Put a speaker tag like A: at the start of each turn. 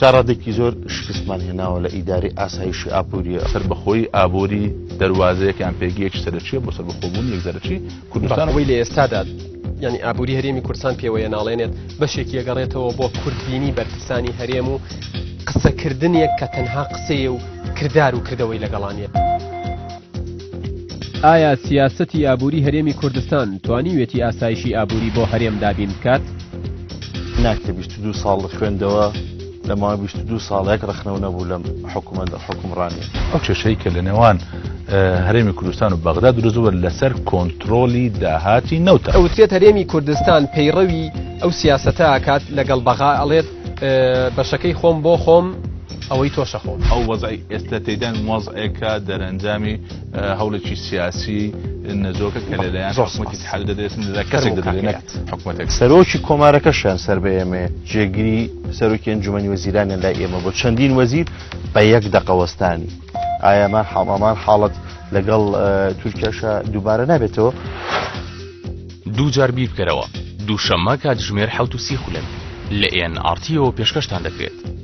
A: جارڕادێکی زۆر شکستمان هێناوە لە ئیداری ئاسایشی ئابووریە
B: سەربەخۆی ئابووری دەواازەیەکیان پێگەیەکی سەرچیە بۆ سەربەخۆبوون یەکزەرچی
C: کوردستانەوەی لە ئێستادا ینی ئابووری هەرێمی کوردستان پێوەیە ناڵێنێت بەشێکی ئەگەڕێتەوە بۆ کوردبینی بەرپرسانی هەرێم و قسەکردنێک کە تەنها قسەیە و کردار و کردەوەی لەگەڵانێت.
D: ئایا سیاسەتی ئابووری هەرێمی کوردستان توانیوێتی ئاسایشی ئابووری بۆ هەرێم دابین بکات؟
A: ناکە 22 ساڵ خوێندەوە لە ماوەی 22 ساڵێک ڕخنەوە نەبوو لەم حکومڕانیە.
B: ئەو کێشەی کە لە نێوان هەرێمی کوردستان و بەغدا دروستبووە لەسەر کۆنتترۆلی داهاتی نەوتە.
C: ئەوترێت هەرێمی کوردستان پەیڕەوی ئەو سیاسەتە ئاکات لەگەڵ بەغا ئەڵێت بەشەکەی خۆم بۆ خۆم ئەوەی تۆشە خۆم.
B: ئەو وەزعی ئێستا تێدان وەزعێکە دەرەنجامی هەوڵێکی سیاسی نەزۆکە کە لەلایەن حکومەتی اتحاد دەدەێتن کەسێک دەدەێنێت حکومەتێک.
A: سەرۆکی کۆمارەکەشیان سەر بە ئێمە جێگیری سەرۆکی ئەنجومەنی وەزیرانیان لای ئێمە بۆ چەندین وەزیر بە یەک دەقەوەستانی. ئایامان حاڵەت لەگەڵ تورکیاشە دووبارە نابێتەوە؟
E: دوو جار بیر بکەرەوە دووشەممە کاتژمێر 7:30 لە NRT پێشکەشتان دەکرێت.